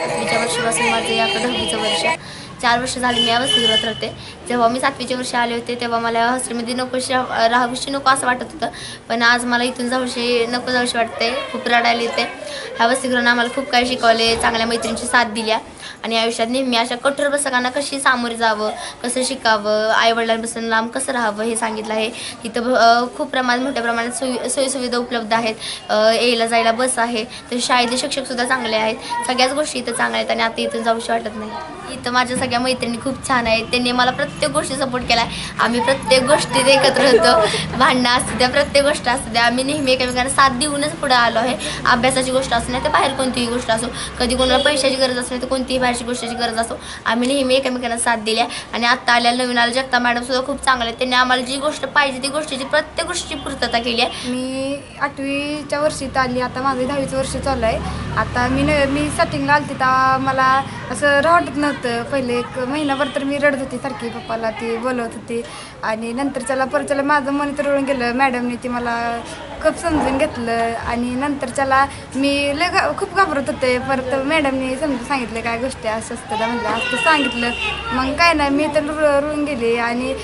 सातवीच्या वर्षापासून माझं या 10वीचं वर्ष 4 वर्ष झाली मी या वसतिगृहात राहते. जेव्हा मी 7वीच्या वर्षी आले होते तेव्हा मला हॉस्टेलमध्ये राहावीशी नको असं वाटत होतं, पण आज मला इथून जाऊशी नको जाऊशी वाटते. खूप रडायला येते. ह्या वसतिगृहानं आम्हाला खूप काही शिकवले, चांगल्या मैत्रिणींची साथ दिल्या आणि आयुष्यात नेहमी अशा कठोर प्रसंगांना कशी सामोरे जावं, कसं शिकावं, आईवडिलांपासून लांब कसं राहावं हे सांगितलं आहे. इथं खूप मोठ्या प्रमाणात सोयीसुविधा उपलब्ध आहेत. यायला जायला बस आहे, तर शाळेतले शिक्षकसुद्धा चांगले आहेत. सगळ्याच गोष्टी इथं चांगल्या आहेत आणि आता इथून जाऊशी वाटत नाही. इथं माझ्या सगळ्या मैत्रिणी खूप छान आहेत. त्यांनी मला प्रत्येक गोष्टी सपोर्ट केला आहे. आम्ही प्रत्येक गोष्टीत एकत्र होतो. भांडणं असू द्या, प्रत्येक गोष्ट असू द्या, आम्ही नेहमी एकमेकांना साथ देऊनच पुढे आलो आहे. अभ्यासाची गोष्ट असू नाही तर बाहेर कोणतीही गोष्ट असो, कधी कोणाला पैशाची गरज असू नाही तर कोणतीही बाहेरची गोष्टीची गरज असो, आम्ही नेहमी एकमेकांना साथ दिल्या. आणि आत्ता आलेल्या नवीन आल्या जगता मॅडमसुद्धा खूप चांगले आहेत. त्यांनी आम्हाला जी गोष्ट पाहिजे ती गोष्टीची प्रत्येक गोष्टीची पूर्तता केली आहे. मी 8वीच्या वर्षीत आली, आता माझं 10वीचं वर्ष चालू आहे. आता मी सेटिंगला आली तेव्हा मला असं वाटत नव्हतं. पहिले 1 महिनाभर तर मी रडत होती, सारखी पप्पाला ती बोलवत होती आणि नंतर परत माझं मन तरळून गेलं. मॅडमने ती मला खूप समजून घेतलं आणि नंतरच्याला मी खूप घाबरत होते. परत मॅडमने समजून सांगितलं काय गोष्टी असं असतं म्हटलं, असं सांगितलं. मग काय नाही, मी तर रुळून गेली आणि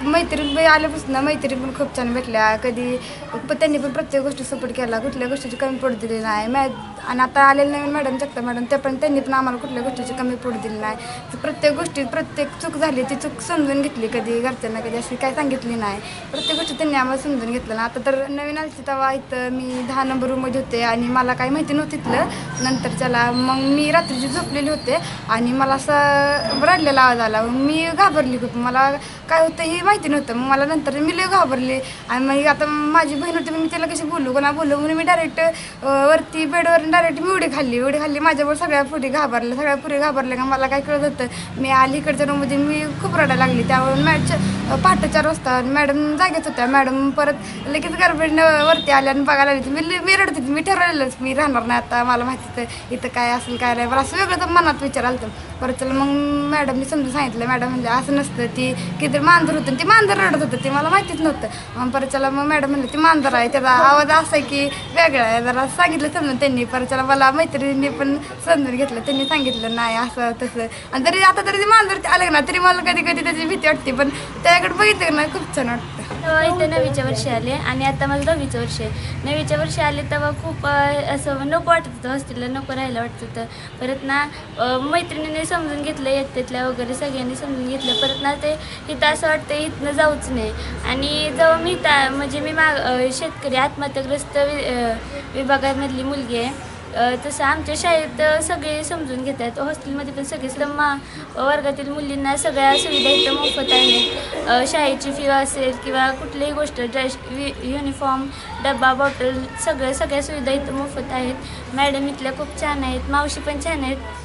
मैत्रीण आल्यापासून मैत्रीण पण खूप छान भेटल्या. त्यांनी पण प्रत्येक गोष्टी सपोर्ट केला, कुठल्या गोष्टीची कमी पडू दिली नाही. आणि आता आलेलं नवीन मॅडम जगता मॅडम त्यांनी पण आम्हाला कुठल्या गोष्टीची कमी पडू दिली नाही. प्रत्येक गोष्टीत प्रत्येक चूक झाली ती चूक समजून घेतली, कधी घरच्यांना कधी अशी काय सांगितली नाही. प्रत्येक गोष्टी त्यांनी आम्हाला समजून घेतलं ना. आता तर नवीन आली तेव्हा इथं मी 10 नंबर रूममध्ये होते आणि मला काही माहिती नव्हती तिथलं. नंतरच्याला मग मी रात्रीची झोपलेली होते आणि मला असं रडलेला आवाज आला. मी घाबरली खूप, मला काय होतं हे माहिती नव्हतं. मग मला नंतर मी लय घाबरले आणि मग आता माझी बहीण होती, मी तिला कशी बोलू म्हणून मी डायरेक्ट वरती बेडवर डायरेक्ट मी उडी खाल्ली. माझ्यावर सगळ्या पुरी घाबरल्या का मला काय कळत होतं. मी आली इकडच्या रूममध्ये, मी खूप रडायला लागली. त्यावरून पहाटे 4 वाजता मॅडम जागेत होत्या. मॅडम परत लगेच गडबडीनं वरती आल्या आणि बघायला लागली. मी रडत होती, मी ठरवलेलंच मी राहणार नाही आता. मला माहिती होतं इथं काय असेल काय नाही, मला असं वेगळं तर मनात विचार आलं. परत मग मॅडमनी समजून सांगितलं. मॅडम म्हणजे असं नसतं, ती किती मांजर होतं, ती मांजर रडत होतं, ते मला माहितीच नव्हतं. मग परत मग मॅडम म्हणलं ती मांजर आहे, त्याचा आवाज असा आहे की वेगळा आहे, जरा सांगितलं समजून त्यांनी. परत मला मैत्रिणींनी पण समजून घेतलं, त्यांनी सांगितलं नाही असं तसं. आणि तरी ती मांजर आलं ना तरी मला कधी कधी त्याची भीती वाटते, पण त्याकडे बघितलं ना खूप छान वाटतं. इथं 9वीच्या वर्षी आले आणि आता माझं 10वीचं वर्ष आहे. 9वीच्या वर्षी आले तेव्हा खूप असं नको वाटत होतं, हॉस्टेलला नको राहायला वाटत होतं. परत ना मैत्रिणीने समजून घेतलं, येत्यातल्या वगैरे सगळ्यांनी समजून घेतलं. परत ना ते इथं असं वाटतं इथनं जाऊच नाही. आणि जेव्हा मी म्हणजे मी शेतकरी आत्महत्याग्रस्त विभागामधली मुलगी आहे. तसं आमच्या शाळेत सगळे समजून घेतात. हॉस्टेलमध्ये पण सगळे वर्गातील मुलींना सगळ्या सुविधा इथं मोफत आहेत. शाळेची फी असेल किंवा कुठलीही गोष्ट, ड्रेस, युनिफॉर्म, डबा, बॉटल सगळ्या सुविधा इथं मोफत आहेत. मॅडम इथल्या खूप छान आहेत, मावशी पण छान आहेत.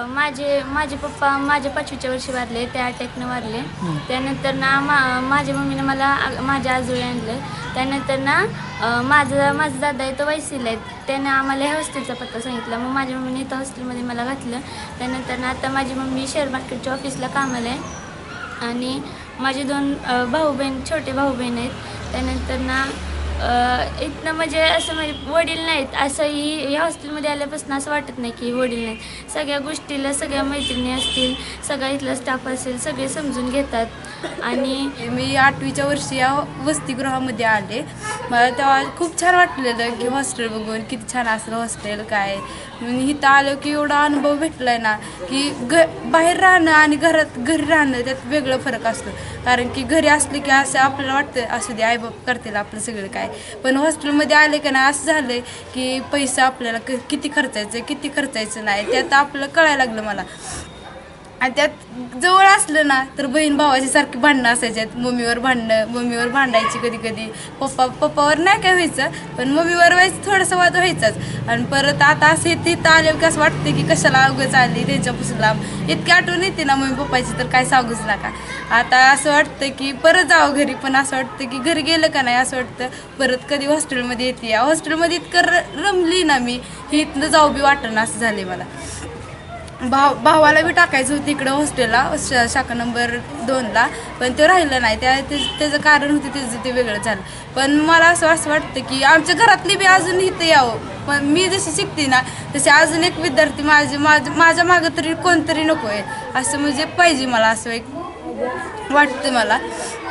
माझे पप्पा माझ्या 5वीच्या वर्षी वारले, ते अटॅकनं वारले. त्यानंतर ना माझ्या मम्मीनं मला माझ्या आजोळी आणलं. त्यानंतर ना माझा दादा आहे तो वायसीला आहे, त्यानं आम्हाला ह्या हॉस्टेलचा पत्ता सांगितला. मग माझ्या मम्मीने इथं हॉस्टेलमध्ये मला घातलं. त्यानंतर ना आता माझी मम्मी शेअर मार्केटच्या ऑफिसला कामाला आहे आणि माझे 2 छोटे भाऊ बहीण आहेत. त्यानंतर ना इथनं म्हणजे असं म्हणजे वडील नाहीत असंही या हॉस्टेलमध्ये आल्यापासून असं वाटत नाही की वडील नाहीत. सगळ्या गोष्टीला सगळ्या मैत्रिणी असतील, सगळा इथला स्टाफ असेल, सगळे समजून घेतात. आणि मी 8वीच्या वर्षी या वसतिगृहामध्ये आले. मला तेव्हा खूप छान वाटलेलं की हॉस्टेल बघून किती छान असलं हॉस्टेल काय. इथं आलं की एवढा अनुभव भेटला आहे ना की बाहेर राहणं आणि घरी राहणं त्यात वेगळं फरक असतो. कारण की घरी असले की असं आपल्याला वाटतं असू दे आईबाप करतील आपलं सगळं काय, पण हॉस्टेलमध्ये आले का नाही असं झालं की पैसा आपल्याला किती खर्चायचं नाही, त्यात आपल्याला कळायला लागलं मला. आणि त्यात जवळ असलं ना तर बहीण भावाची सारखी भांडणं असायच्यात. मम्मीवर भांडायची कधी पप्पावर नाही काय व्हायचं, पण मम्मीवर व्हायचं, थोडासा वाद व्हायचाच. आणि परत आता असं तिथं आल्यावर कसं वाटतं की कशाला अवघच आली त्यांच्यापासून लांब. इतकी आठवण येते ना मम्मी पप्पाची तर काय सांगूच नका. आता असं वाटतं की परत जावं घरी, पण असं वाटतं की घरी गेलं का नाही असं वाटतं परत कधी हॉस्टेलमध्ये येते. हॉस्टेलमध्ये इतकं रमली ना मी, हे इथनं जाऊ बी वाटणं असं झाले मला. भावाला बी टाकायचं होतं इकडं हॉस्टेलला शाखा नंबर 2ला, पण ते राहिलं नाही. त्याचं कारण होतं त्याचं ते वेगळं झालं. पण मला असं वाटतं की आमच्या घरातली बी अजून इथं यावं. पण मी जशी शिकते ना तसे अजून एक विद्यार्थी माझ्या मागं तरी कोणतरी नको आहे असं म्हणजे पाहिजे मला, असं एक वाटतं मला.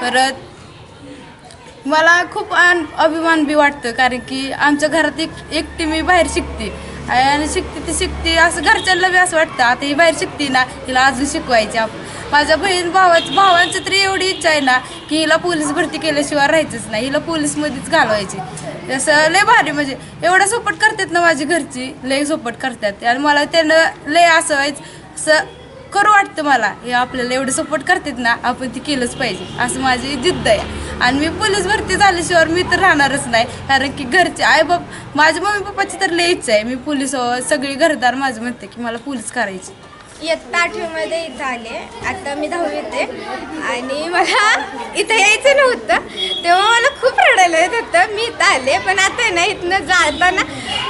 परत मला खूप अभिमान बी वाटतं, कारण की आमच्या घरात एकटी मी बाहेर शिकते आणि शिकते असं घरच्यांना बी असं वाटतं आता ही बाहेर शिकते ना, हिला अजून शिकवायची. माझ्या भावांची तरी एवढी इच्छा आहे ना की हिला पोलीस भरती केल्याशिवाय राहायचंच नाही, हिला पोलीसमध्येच घालवायची. असं लय भारी, म्हणजे एवढं सपोर्ट करतात ना माझी घरची, लय सपोर्ट करतात. आणि मला त्यानं लय असं असं करू वाटतं मला, हे आपल्याला एवढं सपोर्ट करतात ना आपण ती केलंच पाहिजे असं माझी जिद्द आहे. आणि मी पोलीस भरती झाल्याशिवाय मी तर राहणारच नाही, कारण की घरचे माझ्या मम्मी पप्पाची तर लय इच्छा आहे मी पोलीस सगळी घरदार माझं म्हणते की मला पोलीस करायची. इयत्ता 8वीमध्ये इथं आले, आता मी 10वीत आहे. आणि मला इथं यायचं नव्हतं तेव्हा मला खूप रडायला येत होतं. मी इथं आले, पण आता ना इथनं जाताना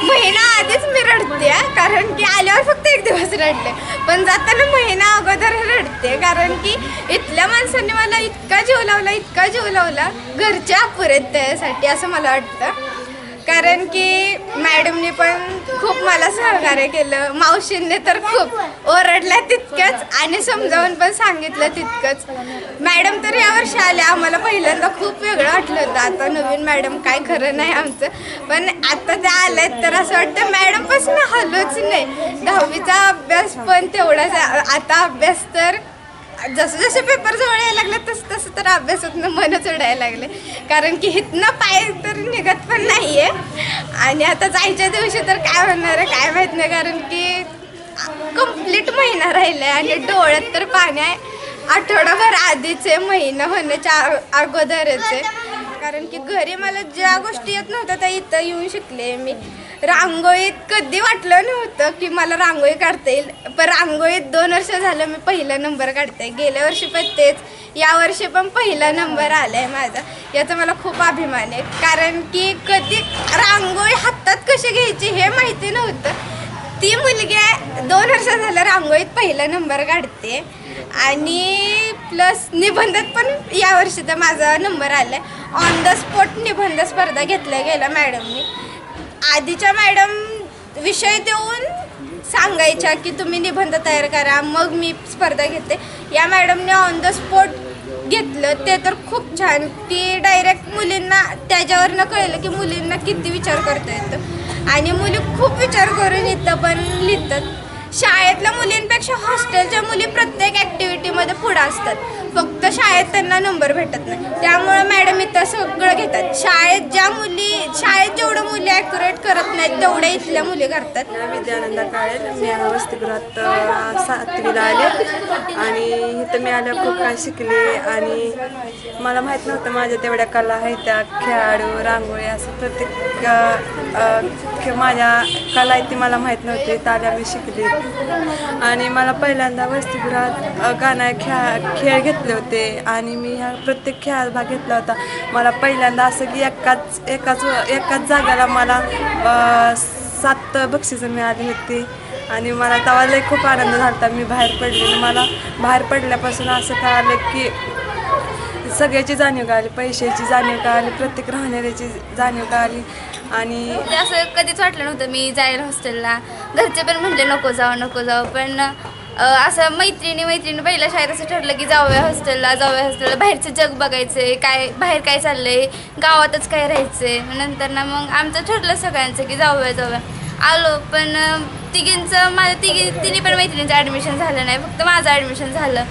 महिना आधीच मी रडते, कारण की आल्यावर फक्त 1 दिवस रडले, पण जाताना महिना अगोदर रडते. कारण की इथल्या माणसांनी मला इतका जीव लावला घरच्या अपुरेत त्यासाठी असं मला वाटतं. कारण की मॅडमने पण खूप मला सहकार्य केलं, मावशींनी तर खूप ओरडल्या तितकंच आणि समजावून पण सांगितलं तितकंच. मॅडम तर यावर्षी आल्या, आम्हाला पहिल्यांदा खूप वेगळं वाटलं होतं. आता नवीन मॅडम काय खरं नाही आमचं, पण आता त्या आल्यात तर असं वाटतं मॅडमपासून हलोच नाही. 10वीचा अभ्यास पण तेवढाच, आता अभ्यास तर जसे पेपर जवळ यायला लागले तसं तर अभ्यासातनं मनच उडायला लागले, कारण की इथनं पाय तर निघत पण नाही आहे. आणि आता जायच्या दिवशी तर काय होणार आहे काय माहीत नाही, कारण की कंप्लीट महिना राहिला आहे आणि डोळ्यात तर पाणी आहे. आठवडाभर आधीचे महिना होण्याच्या अगोदरच आहे, कारण की घरी मला ज्या गोष्टी येत नव्हत्या त्या इथं येऊन शिकले मी. रांगोळीत कधी वाटलं नव्हतं की मला रांगोळी काढता येईल, पण रांगोळीत 2 वर्ष झालं मी पहिला नंबर काढते. गेल्या वर्षी पण तेच, यावर्षी पण पहिला नंबर आला आहे माझा. याचा मला खूप अभिमान आहे, कारण की कधी रांगोळी हातात कशी घ्यायची हे माहिती नव्हतं. ती मुलगी 2 वर्ष झालं रांगोळीत पहिला नंबर काढते. आणि प्लस निबंधात पण यावर्षी तर माझा नंबर आला आहे. ऑन द स्पॉट निबंध स्पर्धा घेतल्या गेल्या मॅडमनी. आधीच्या मॅडम विषय देऊन सांगायच्या की तुम्ही निबंध तयार करा, मग मी स्पर्धा घेते. या मॅडमने ऑन द स्पॉट घेतलं, ते तर खूप छान. की डायरेक्ट मुलींना त्याच्यावरनं कळलं की मुलींना किती विचार करता येतं, आणि मुली खूप विचार करून इथं पण लिहितात. शाळेतल्या मुलींपेक्षा हॉस्टेलच्या मुली प्रत्येक ॲक्टिव्हिटीमध्ये पुढं असतात, फक्त शाळेत त्यांना नंबर भेटत नाही. त्यामुळं मॅडम इथं सगळं घेतात. शाळेत जेवढं मुली ॲक्युरेट करत नाहीत तेवढ्या इथल्या मुली करतात. विद्यानंद काळे, मी वसतिगृहात 7वीला आले आणि इथं मी आल्या खूप काय शिकले. आणि मला माहीत नव्हतं माझ्या तेवढ्या कला आहेत त्या, खेळाडू, रांगोळी, असं प्रत्येक माझ्या कला आहेत ती मला माहीत नव्हती. इथं आल्या मी शिकले. आणि मला पहिल्यांदा वसतिगृहात गाणं खेळ घेतले होते आणि मी ह्या प्रत्येक खेळात भाग घेतला होता. मला पहिल्यांदा असं की एकाच जागेला मला 7 बक्षिसं मिळाली होती आणि मला तेव्हा लय खूप आनंद झाला होता. मी बाहेर पडले, मला बाहेर पडल्यापासून असं कळालं की सगळ्याची जाणीव कळाली, पैशाची जाणीव कळाली, प्रत्येक राहण्याची जाणीव कळाली. आणि ते असं कधीच वाटलं नव्हतं मी जाईल हॉस्टेलला. घरचे पण म्हणले नको जाऊ, पण असं मैत्रिणी पहिल्या शाळेत असं ठरलं की जाऊया हॉस्टेलला, बाहेरचं जग बघायचं, बाहेर काय चाललंय, गावातच काय राहायचंय. नंतर ना मग आमचं ठरलं सगळ्यांचं की जाऊया. आलो, पण तिन्ही पण मैत्रिणीचं ॲडमिशन झालं नाही, फक्त माझं ॲडमिशन झालं.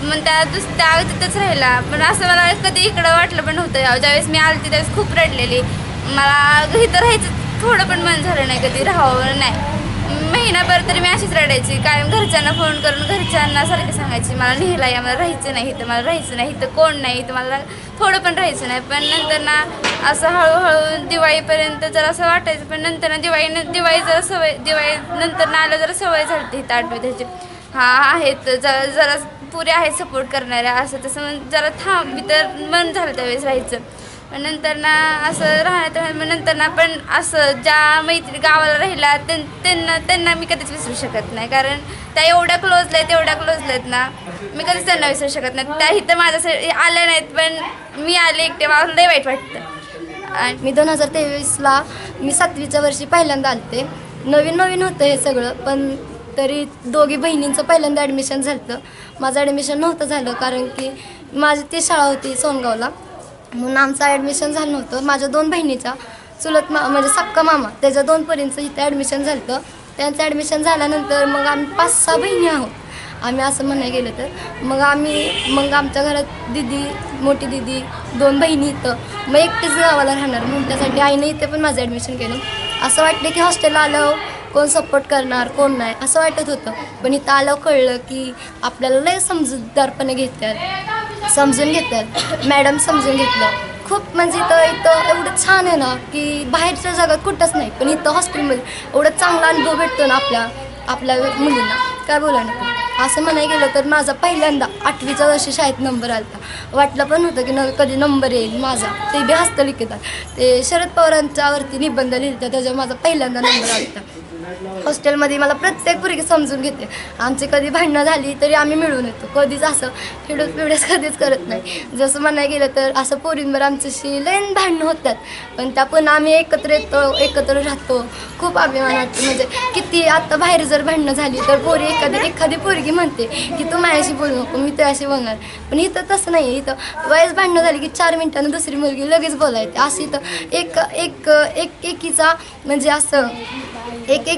मग त्या तिथंच राहिला. पण असं मला कधी इकडं वाटलं पण नव्हतं. ज्यावेळेस मी आलते त्यावेळेस खूप रडलेली. मला इथं राहायचं थोडं पण मन झालं नाही, कधी राहावं नाही. महिनाभर तरी मी अशीच रडायची. कायम घरच्यांना फोन करून घरच्यांना सारखं सांगायची मला नेहला या, मला राहायचं नाही इथं कोण नाही, इथं मला थोडं पण राहायचं नाही. पण नंतर ना असं हळूहळू दिवाळीपर्यंत जरा असं वाटायचं, पण नंतर ना दिवाळी नंतर ना आलं जरा सवय झाली इथं 8वी त्याची. आहेत जरा पुरे आहेत सपोर्ट करणाऱ्या, असं तसं जरा तर मन झालं त्यावेळेस राहायचं. नंतर ना असं राहण्यात मग नंतर ना पण असं ज्या मैत्री गावाला राहिला त्यांना मी कधीच विसरू शकत नाही, कारण त्या एवढ्या क्लोज आहेत ना, मी कधीच त्यांना विसरू शकत नाही. त्या इथं माझ्यासाठी आल्या नाहीत, पण मी आले एकटे, मला लय वाईट वाटतं. आणि मी 2023ला मी 7वीच्या वर्षी पहिल्यांदा आलते. नवीन होतं हे सगळं, पण तरी दोघी बहिणींचं पहिल्यांदा ॲडमिशन झालं. माझं ॲडमिशन नव्हतं झालं, कारण की माझी ती शाळा होती सोनगावला, म्हणून आमचं ॲडमिशन झालं नव्हतं. माझ्या 2 बहिणीच्या चुलत म्हणजे सक्का मामा त्याच्या 2 पोरींचं इथं ॲडमिशन झालं. त्यांचं ॲडमिशन झाल्यानंतर मग आम्ही 5-6 बहिणी आहोत. आम्ही असं म्हणायला गेलं तर मग आमच्या घरात मोठी दिदी 2 बहिणी इथं, मग एकटीच गावाला राहणार म्हणून त्यासाठी आईने इथे पण माझं ॲडमिशन केलं. असं वाटलं की हॉस्टेलला आल्यावर कोण सपोर्ट करणार कोण नाही असं वाटत होतं, पण इथं आल्यावर कळलं की आपल्याला लय समजून घेतात मॅडम समजून घेतलं खूप. म्हणजे इथं एवढं छान आहे ना की बाहेरच्या जगात कुठंच नाही, पण इथं हॉस्टेलमध्ये एवढं चांगला अनुभव भेटतो ना आपल्या मुलींना, काय बोला नको. असं म्हणायला गेलं तर माझा पहिल्यांदा 8वीच्या वर्षी शाळेत नंबर आला होता. वाटलं पण होतं की कधी नंबर येईल माझा, ते बी हस्तलिखितात. ते शरद पवारांच्यावरती निबंध लिहिला, त्याच्यावर माझा पहिल्यांदा नंबर आला होता. हॉस्टेलमध्ये मला प्रत्येक पोरगी समजून घेते. आमची कधी भांडणं झाली तरी आम्ही मिळून येतो, कधीच असं पिढूस कधीच करत नाही. जसं म्हणायला गेलं तर असं पोरींवर आमच्याशी लईन भांडणं होतात, पण त्या पण आम्ही एकत्र येतो, एकत्र राहतो. खूप अभिमान वाटतो. म्हणजे किती आता बाहेर जर भांडणं झाली तर एखादी पोरगी म्हणते की तू माझ्याशी बोलू नको, मी तुझ्याशी बोलणार. पण इथं तसं नाही. इथं वयस भांडणं झाली की 4 मिनिटांनी दुसरी मुलगी लगेच बोलायची. असं इथं एकीचा म्हणजे असं एक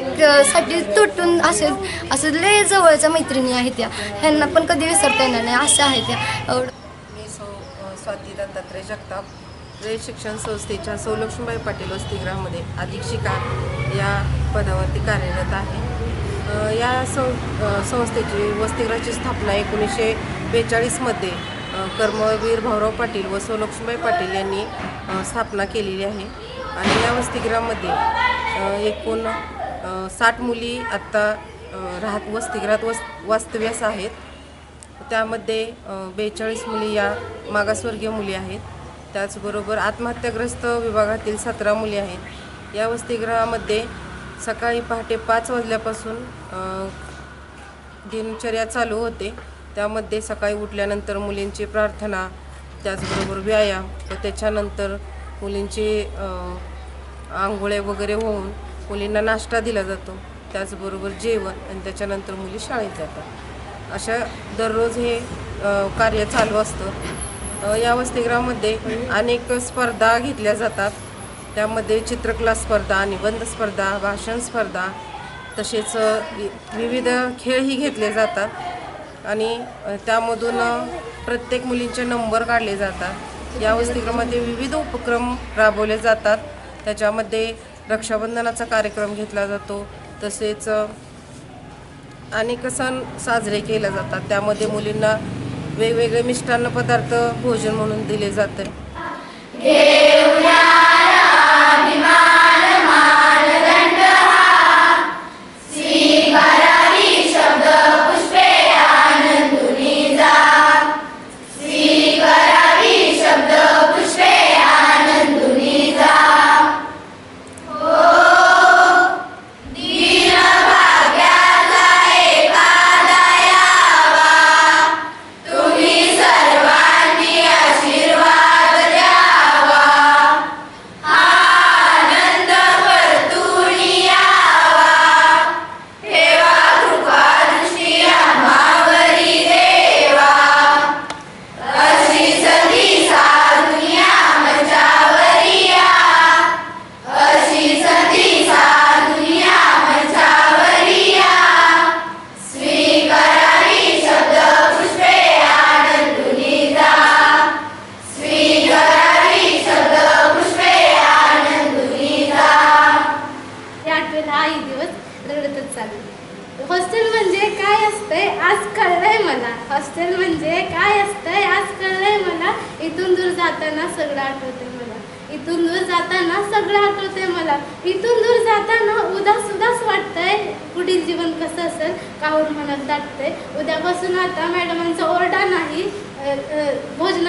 साठी तुटून असं लय जवळच्या मैत्रिणी आहेत त्या, ह्यांना पण कधी विसरता येणार नाही अशा आहेत त्या. मी स्वाती दत्तात्रय जगताप रयत शिक्षण संस्थेच्या लक्ष्मीबाई पाटील वसतिगृहामध्ये अधीक्षिका या पदावरती कार्यरत आहे. या संस्थेची वसतिगृहाची स्थापना 1942मध्ये कर्मवीर भाऊराव पाटील व लक्ष्मीबाई पाटील यांनी स्थापना केलेली आहे. आणि या वसतिगृहामध्ये एकूण 60 मुली आत्ता वसतिगृहात वास्तव्यास आहेत. त्यामध्ये 42 मुली या मागासवर्गीय मुली आहेत. त्याचबरोबर आत्महत्याग्रस्त विभागातील 17 मुली आहेत. या वसतिगृहामध्ये सकाळी पहाटे 5 वाजल्यापासून दिनचर्या चालू होते. त्यामध्ये सकाळी उठल्यानंतर मुलींची प्रार्थना, त्याचबरोबर व्यायाम व त्याच्यानंतर मुलींची आंघोळे वगैरे होऊन मुलींना नाश्ता दिला जातो. त्याचबरोबर जेवण आणि त्याच्यानंतर मुली शाळेत जातात. अशा दररोज हे कार्य चालू असतं. या वसतिगृहामध्ये अनेक स्पर्धा घेतल्या जातात. त्यामध्ये चित्रकला स्पर्धा, निबंध स्पर्धा, भाषण स्पर्धा, तसेच विविध खेळही घेतले जातात आणि त्यामधून प्रत्येक मुलींचे नंबर काढले जातात. या वसतिगृहामध्ये विविध उपक्रम राबवले जातात. त्याच्यामध्ये रक्षाबंधनाचा कार्यक्रम घेतला जातो. तसेच अनेक सण साजरे केले जातात. त्यामध्ये मुलींना वेगवेगळे मिष्टान्न पदार्थ भोजन म्हणून दिले जाते. हॉस्टेल म्हणजे काय असतंय आज कळलंय मला. हॉस्टेल म्हणजे काय असतंय आज कळलंय मला. इथून दूर जाताना सगळं आठवते मला. इथून दूर जाताना सगळं आठवते मला. इथून दूर जाताना उदास वाटतंय. पुढील जीवन कसं असेल काहून मनात दाटते. उद्यापासून आता मॅडमांचा ओरडा नाही, भोजन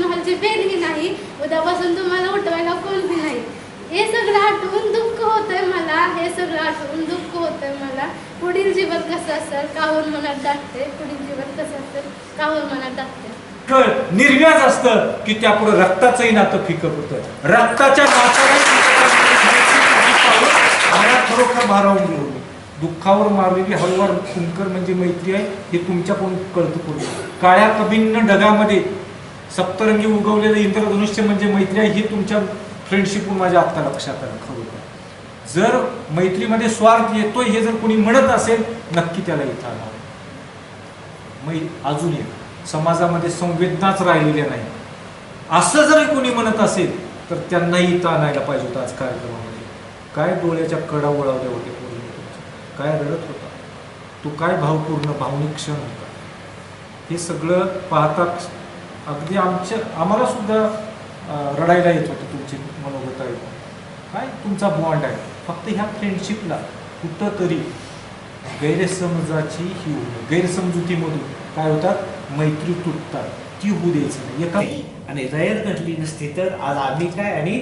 हॉलची बेलही नाही, उद्यापासून तुम्हाला उठवायला कोण बी नाही. हे सगळं आठवून दुःख होतंय मला, हे सगळं आठवून दुःख होतंय मला. पुढील जीवन कसं असेल काहून मनात दाटते, पुढील जीवन कसं असेल काहून मनात दाटते. निर्व्याज असतं की त्यापुढे रक्ताचंही नातं फिकं होतं. रक्ताच्या मला खरोखर भारावून गेलो. दुःखावर मारलेली हळूवार फुंकर म्हणजे मैत्री आहे हे तुमच्याकडून कळतं पूर्ण. काळ्या कबींना ढगामध्ये सप्तरंगी उगवलेलं इंद्रधनुष्य म्हणजे मैत्री आहे हे तुमच्या फ्रेंडशिपहून माझ्या आत्ता लक्षात आलं. खरोखर जर मैत्रीमध्ये स्वार्थ येतोय हे जर कोणी म्हणत असेल नक्की त्याला इथं आणावं. अजून एक समाजामध्ये संवेदनाच राहिलेल्या नाही असं जरी कोणी म्हणत असेल तर त्यांनाही इथं आणायला पाहिजे होतं आज कार्यक्रमामध्ये. काय डोळ्याच्या कडा ओळावल्या होत्या पूर्ण तुमच्या, काय रडत होता तो, काय भावपूर्ण भावनिक क्षण होता. हे सगळं पाहता अगदी आम्हाला सुद्धा रडायला येत होतं तुमची मनोगत आहे. काय तुमचा बॉन्ड आहे. फक्त ह्या फ्रेंडशिपला कुठंतरी गैरसमजाची ही गैरसमजुतीमधून काय होतात मैत्री तुटतात, ती होऊ द्यायची नाही एका. आणि रयत घडली नसती तर आज आम्ही काय आणि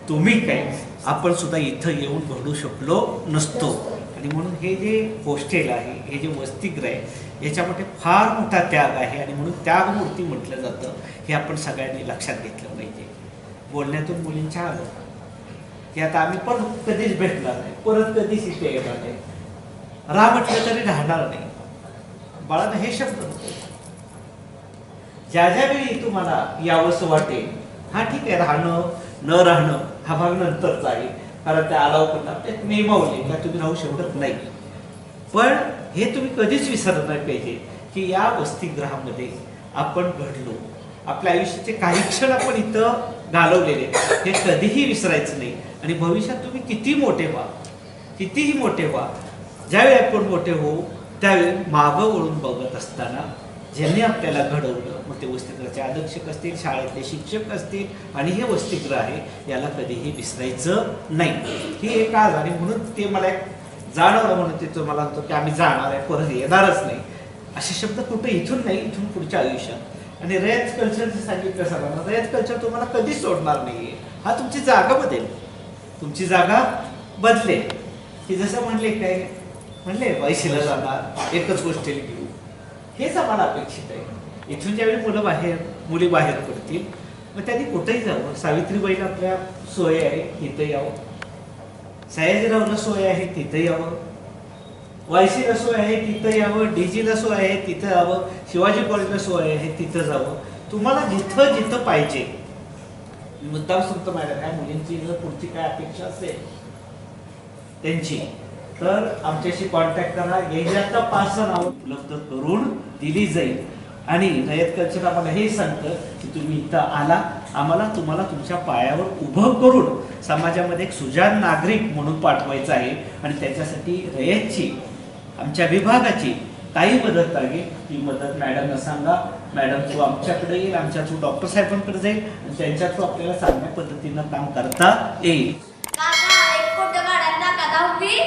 तुम्ही काय आपण सुद्धा इथं येऊन घडू शकलो नसतो. आणि म्हणून हे जे हॉस्टेल आहे, हे जे वसतिगृह आहे याच्यामध्ये फार मोठा त्याग आहे. आणि म्हणून त्यागमूर्ती म्हटलं जातं हे आपण सगळ्यांनी लक्षात घेतलं पाहिजे. बोलण्यातून मुलींच्या आलं की आता आम्ही पण कधीच भेटणार नाही, परत कधीच इथे येणार नाही, राह म्हटलं तरी राहणार नाही. बाळानं हे शब्द होते. ज्या ज्या वेळी तुम्हाला यावंसं वाटेल, हा ठीक आहे, राहणं न राहणं हा भाग नंतरचा आहे, कारण त्या अलाव करतात नियमावली का तुम्ही राहू शकत नाही. पण हे तुम्ही कधीच विसरत नाही पाहिजे की या वसतिगृहामध्ये आपण घडलो, आपल्या आयुष्याचे काही क्षण आपण इथं घालवलेले हे कधीही विसरायचं नाही. आणि भविष्यात तुम्ही किती मोठे व्हा, कितीही मोठे व्हा, ज्यावेळी आपण मोठे होऊ त्यावेळी मागं वळून बघत असताना ज्यांनी आपल्याला घडवलं, मग ते वसतिगृहाचे अधीक्षक असतील, शाळेतले शिक्षक असतील, आणि हे वसतिगृह आहे याला कधीही विसरायचं नाही. ही एक आज. आणि म्हणून ते मला एक जाणवलं, म्हणून ते मला म्हणतो की आम्ही जाणार आहे, परत येणारच नाही, असे शब्द कुठे इथून नाही, इथून पुढच्या आयुष्यात. आणि रयत कल्चरचं सांगितलं सगळ्यांना, रयत कल्चर तुम्हाला कधीच सोडणार नाहीये. हा तुमची जागा बदलेल, तुमची जागा बदलेल. की जसं म्हणले काय म्हणले वैशीला जाणार, एकच हॉस्टेल घेऊ, हेच आम्हाला अपेक्षित आहे. इथून ज्यावेळी मुली बाहेर पडतील मग त्यांनी कुठेही जावं. सावित्रीबाईला आपल्या सोय आहे तिथं यावं, सयाजीरावला सोय आहे तिथं यावं, वायसीला सोय आहे तिथं यावं, डीजीला सोय आहे तिथं यावं, शिवाजी कॉलेजला सोय आहे तिथं जावं. तुम्हाला जिथं जिथं पाहिजे. मुद्दाम सांगतो मॅडम, काय मुलींची जर पुढची काय अपेक्षा असेल त्यांची तर आमच्याशी कॉन्टॅक्ट करा. याच्यात 5 नावं उपलब्ध करून दिली जाईल. आणि रयत कल्चर आम्हाला हे सांगतं की तुम्ही इथं आला, आम्हाला तुम्हाला तुमच्या पायावर उभं करून समाजामध्ये एक सुजाण नागरिक म्हणून पाठवायचं आहे. आणि त्याच्यासाठी रयतची, आमच्या विभागाची काही मदत लागेल ती मदत मॅडमला सांगा. मॅडम थ्रू आमच्याकडे येईल, आमच्या थ्रू डॉक्टर साहेबांकडे जाईल आणि त्यांच्या थ्रू आपल्याला चांगल्या पद्धतीनं काम करता येईल. काका एक फोटो काढायला का 10वी